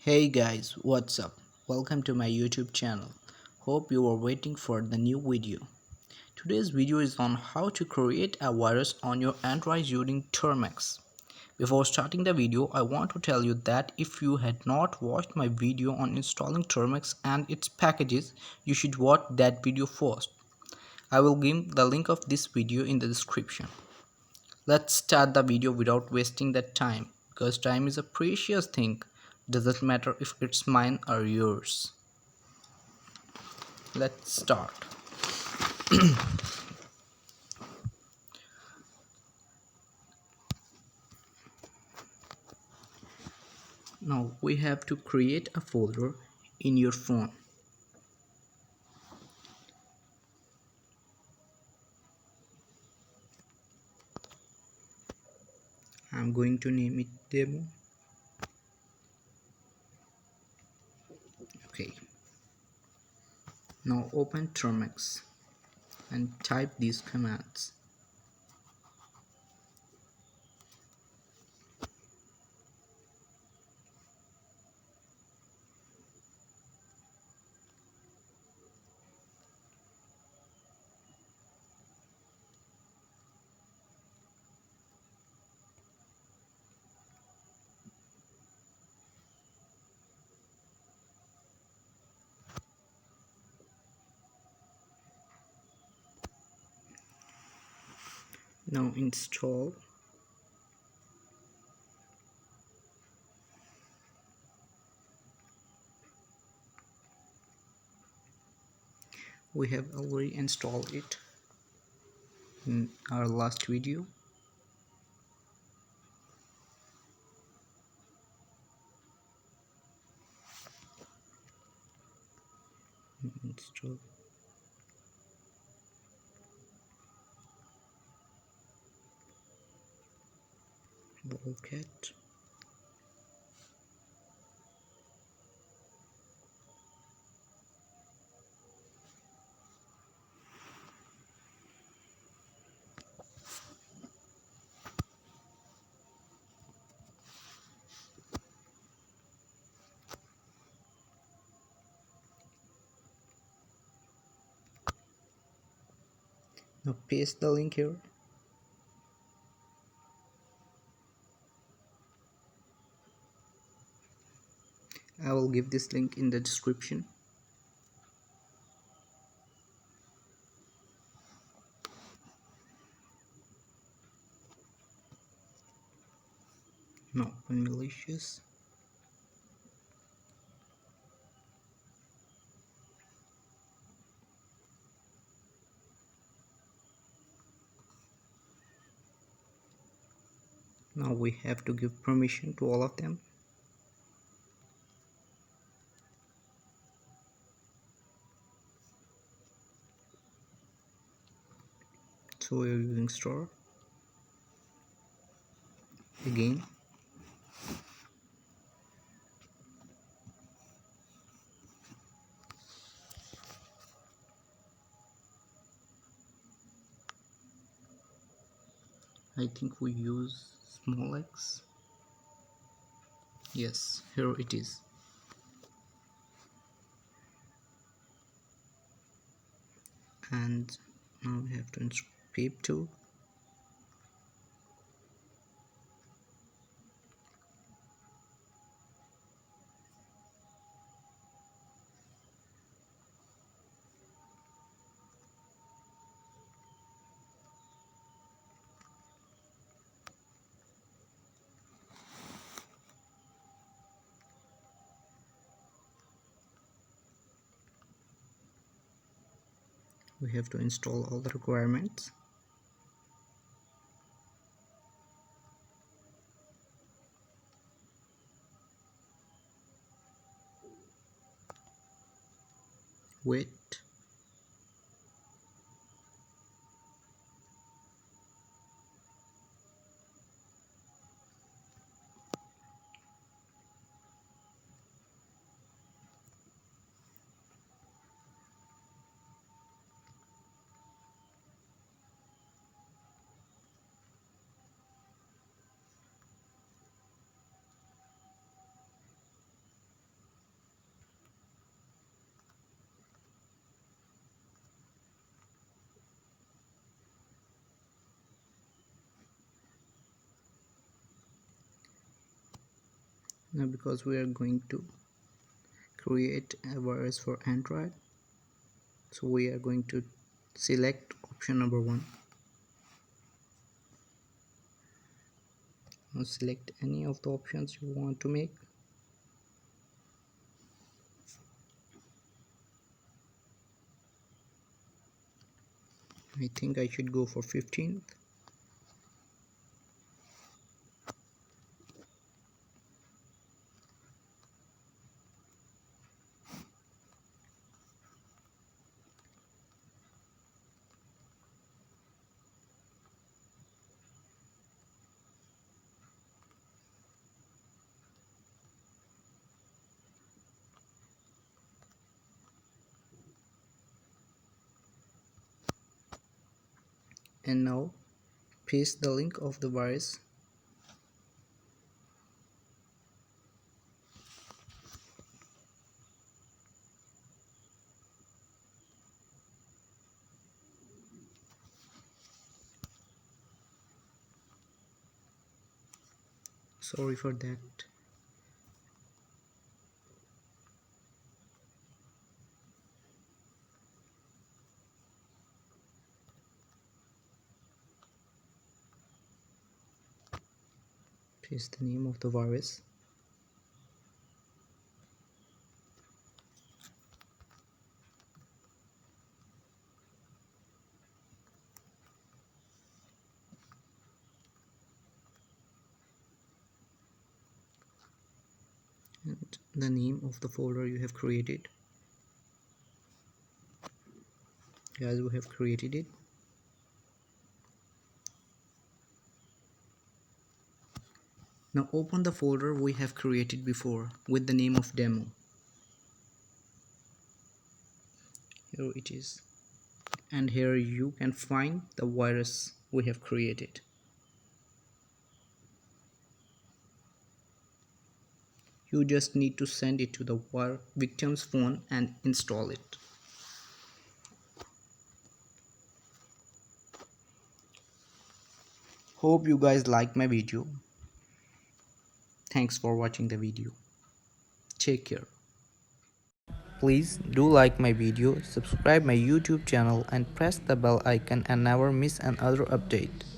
Hey guys, what's up? Welcome to my YouTube channel. Hope you are waiting for the new video. Today's video is on how to create a virus on your Android using termux. Before starting the video, I want to tell you that if you had not watched my video on installing termux and its packages, you should watch that video first. I will give the link of this video in the description. Let's start the video without wasting that time because time is a precious thing. Doesn't matter if it's mine or yours. Let's start. Now we have to create a folder in your phone. I'm going to name it demo. Okay. Now open termux and type these commands. Now install. We have already installed it in our last video. Install. Lolcat. Now paste the link here. I will give this link in the description. Now open malicious. Now we have to give permission to all of them. So we are using store again. I think we use small x. Yes, here it is. And now we have to install pip2. We have to install all the requirements. Wait. Now because we are going to create a virus for Android, so we are going to select option number 1. Now select any of the options you want to make. I think I should go for 15th. And now paste the link of the virus. Sorry for that. Paste the name of the virus. And the name of the folder you have created. Guys, we have created it. Now open the folder we have created before with the name of demo. Here it is. And here you can find the virus we have created. You just need to send it to the victim's phone and install it. Hope you guys like my video. Thanks for watching the video. Take care. Please do like my video, subscribe my YouTube channel and press the bell icon and never miss another update.